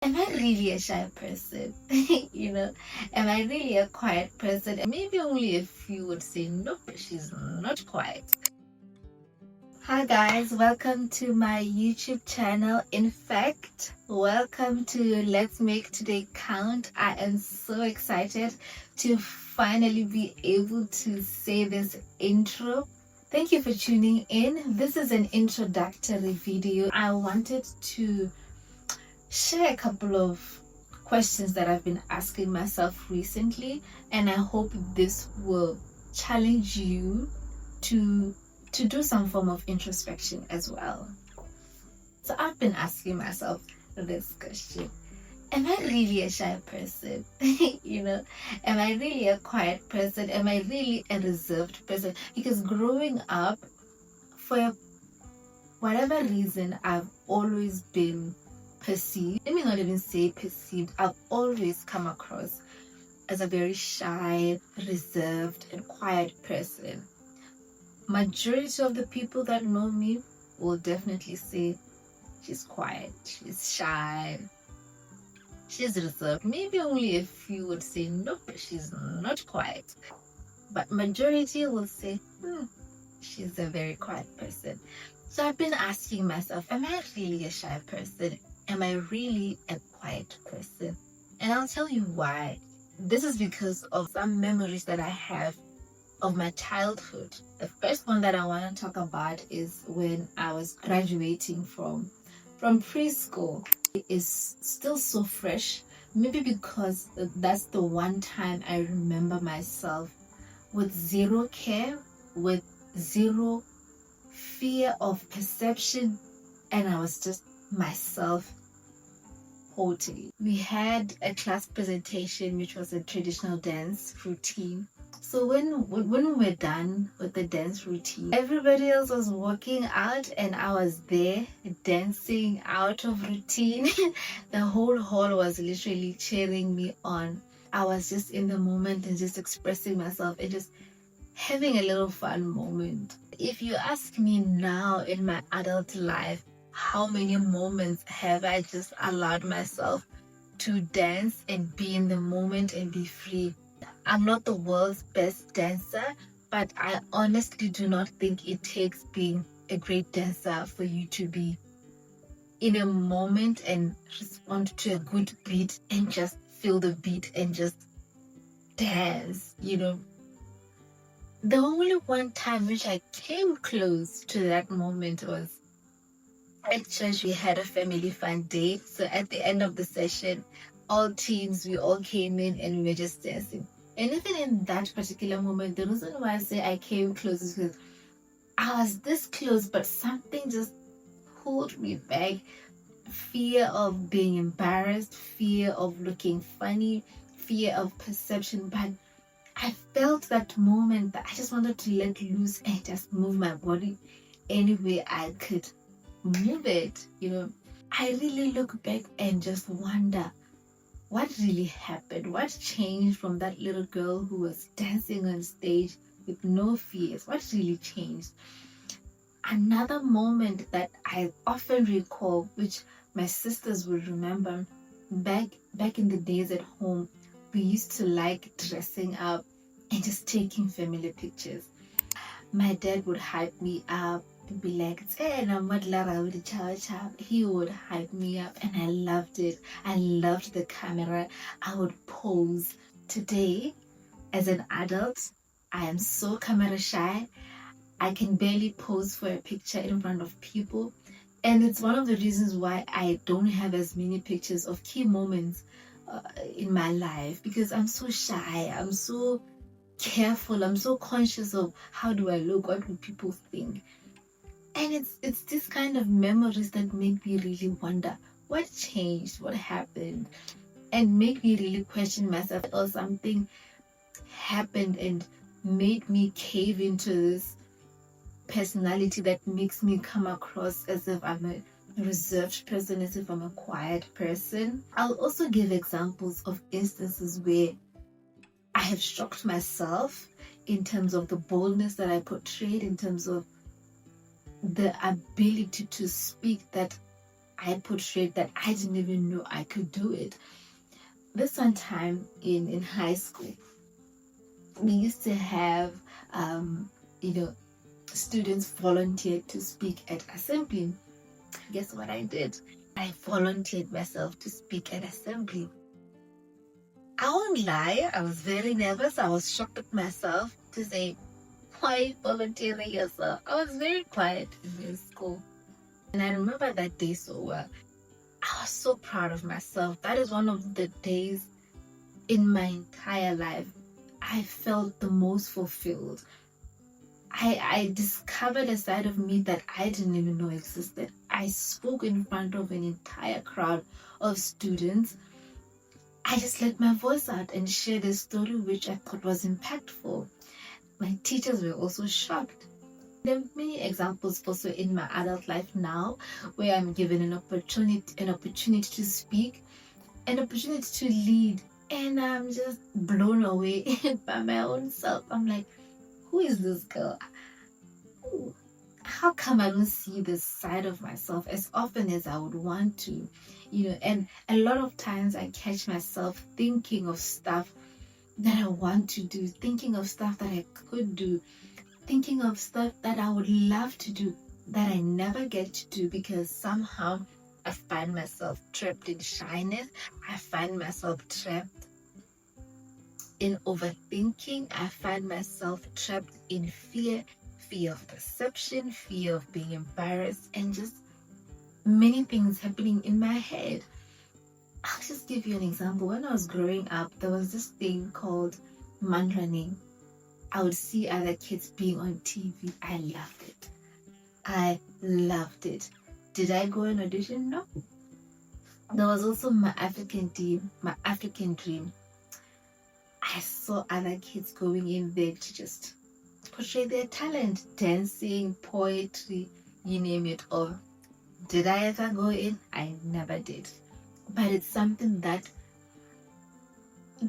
Am I really a shy person? Am I really a quiet person? Maybe only a few would say, nope, she's not quiet. Hi guys, welcome to my YouTube channel. In fact, welcome to Let's Make Today Count. I am so excited to finally be able to say this intro. Thank you for tuning in. This is an introductory video. I wanted to share a couple of questions that I've been asking myself recently, and I hope this will challenge you to do some form of introspection as well. So I've been asking myself this question: am I really a shy person? Am I really a quiet person? Am I really a reserved person? Because growing up, for whatever reason, I've always been perceived, let me not even say perceived, I've always come across as a very shy, reserved, and quiet person. Majority of the people that know me will definitely say she's quiet, she's shy, she's reserved. Maybe only a few would say nope, she's not quiet, but majority will say she's a very quiet person. So I've been asking myself, am I really a shy person? Am I really a quiet person? And I'll tell you why. This is because of some memories that I have of my childhood. The first one that I want to talk about is when I was graduating from preschool. It is still so fresh, maybe because that's the one time I remember myself with zero care, with zero fear of perception, and I was just myself totally. We had a class presentation which was a traditional dance routine. So when we were done with the dance routine, everybody else was walking out and I was there dancing out of routine. The whole hall was literally cheering me on. I was just in the moment and just expressing myself and just having a little fun moment. If you ask me now in my adult life, how many moments have I just allowed myself to dance and be in the moment and be free? I'm not the world's best dancer, but I honestly do not think it takes being a great dancer for you to be in a moment and respond to a good beat and just feel the beat and just dance. The only one time which I came close to that moment was at church. We had a family fun day. So at the end of the session, all teams, we all came in and we were just dancing. And even in that particular moment, the reason why I say I came close is because I was this close, but something just pulled me back. Fear of being embarrassed, fear of looking funny, fear of perception. But I felt that moment that I just wanted to let loose and just move my body any way I could move it. I really look back and just wonder what really happened, what changed from that little girl who was dancing on stage with no fears. What really changed? Another moment that I often recall, which my sisters will remember, back in the days at home, we used to like dressing up and just taking family pictures. My dad would hype me up and be like, he would hype me up and I loved it. I loved the camera. I would pose. Today, as an adult, I am so camera shy. I can barely pose for a picture in front of people. And it's one of the reasons why I don't have as many pictures of key moments in my life, because I'm so shy. I'm so careful. I'm so conscious of how do I look, what do people think. And it's this kind of memories that make me really wonder what changed, what happened, and make me really question myself, or something happened and made me cave into this personality that makes me come across as if I'm a reserved person, as if I'm a quiet person. I'll also give examples of instances where I have shocked myself in terms of the boldness that I portrayed, in terms of the ability to speak that I portrayed that I didn't even know I could do it. This one time in high school, we used to have, you know, students volunteered to speak at assembly. Guess what I did? I volunteered myself to speak at assembly. I won't lie, I was very nervous. I was shocked at myself to say, why volunteering yourself? I was very quiet in school. And I remember that day so well. I was so proud of myself. That is one of the days in my entire life I felt the most fulfilled. I discovered a side of me that I didn't even know existed. I spoke in front of an entire crowd of students. I just let my voice out and shared a story which I thought was impactful. My teachers were also shocked. There are many examples also in my adult life now where I'm given an opportunity to speak, an opportunity to lead, and I'm just blown away by my own self. I'm like, who is this girl? How come I don't see this side of myself as often as I would want to? And a lot of times I catch myself thinking of stuff that I want to do, thinking of stuff that I could do, thinking of stuff that I would love to do that I never get to do because somehow I find myself trapped in shyness. I find myself trapped in overthinking. I find myself trapped in fear of perception, fear of being embarrassed, and just many things happening in my head. I'll just give you an example. When I was growing up, there was this thing called man running. I would see other kids being on TV. I loved it. I loved it. Did I go and audition? No. There was also my African dream. I saw other kids going in there to just portray their talent, dancing, poetry, you name it all. Did I ever go in? I never did. But it's something that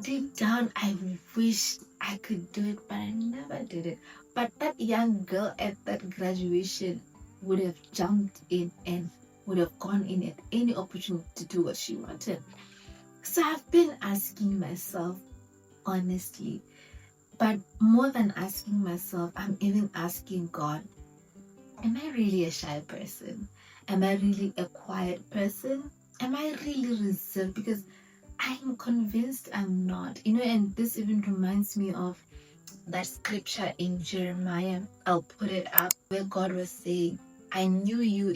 deep down I wish I could do it, but I never did it. But that young girl at that graduation would have jumped in and would have gone in at any opportunity to do what she wanted. So I've been asking myself, honestly, but more than asking myself, I'm even asking God, am I really a shy person? Am I really a quiet person? Am I really reserved? Because I'm convinced I'm not. And this even reminds me of that scripture in Jeremiah. I'll put it up, where God was saying, I knew you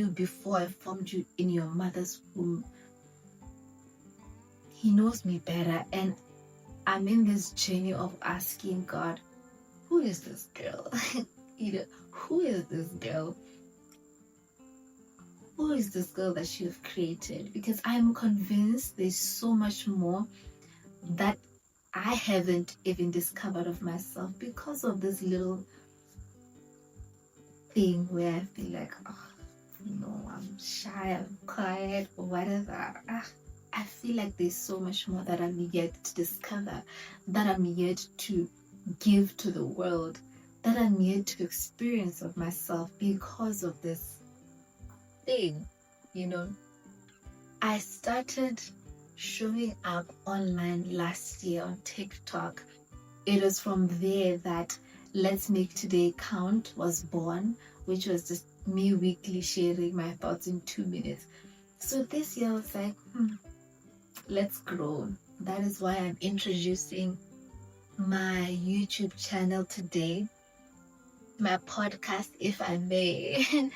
before I formed you in your mother's womb. He knows me better, and I'm in this journey of asking God, who is this girl? Who is this girl? Who is this girl that you've created? Because I'm convinced there's so much more that I haven't even discovered of myself because of this little thing where I feel like, I'm shy, I'm quiet, or whatever. I feel like there's so much more that I'm yet to discover, that I'm yet to give to the world, that I'm yet to experience of myself because of this thing. I started showing up online last year on TikTok. It was from there that Let's Make Today Count was born, which was just me weekly sharing my thoughts in 2 minutes. So this year I was like, let's grow. That is why I'm introducing my YouTube channel today, my podcast, if I may.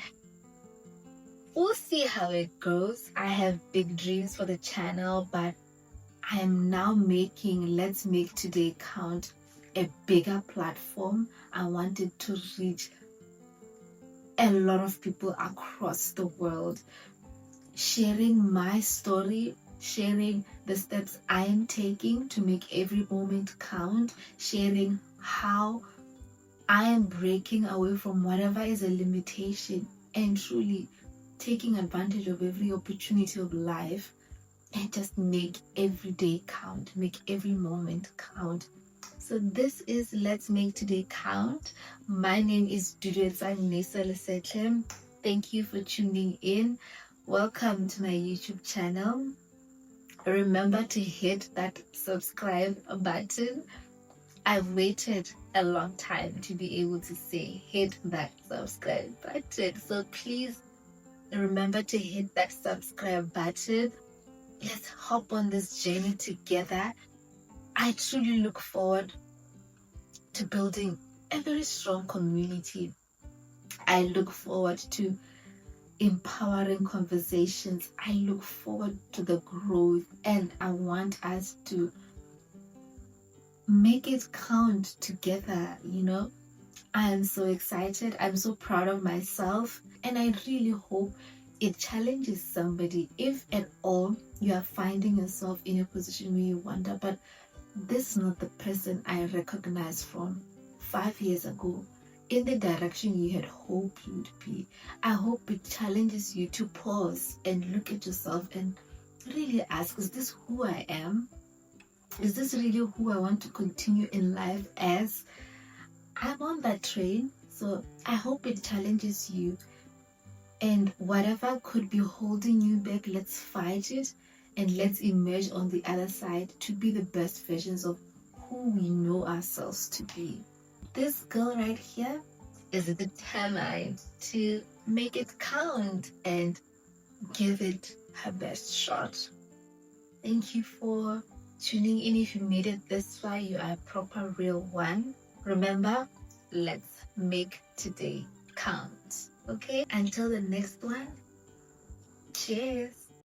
We'll see how it goes. I have big dreams for the channel, but I am now making Let's Make Today Count a bigger platform. I wanted to reach a lot of people across the world, sharing my story, sharing the steps I am taking to make every moment count, sharing how I am breaking away from whatever is a limitation and truly taking advantage of every opportunity of life and just make every day count, make every moment count. So this is Let's Make Today Count. My name is Juliet Lesetle. Thank you for tuning in. Welcome to my YouTube channel. Remember to hit that subscribe button. I've waited a long time to be able to say hit that subscribe button. So please remember to hit that subscribe button. Let's hop on this journey together. I truly look forward to building a very strong community. I look forward to empowering conversations. I look forward to the growth, and I want us to make it count together. I am so excited. I'm so proud of myself, and I really hope it challenges somebody. If at all you are finding yourself in a position where you wonder, but this is not the person I recognized from 5 years ago, in the direction you had hoped you would be. I hope it challenges you to pause and look at yourself and really ask, is this who I am? Is this really who I want to continue in life as? I'm on that train, so I hope it challenges you. And whatever could be holding you back, let's fight it and let's emerge on the other side to be the best versions of who we know ourselves to be. This girl right here is determined to make it count and give it her best shot. Thank you for tuning in. If you made it this far, you are a proper real one. Remember, let's make today count. Okay, until the next one, cheers.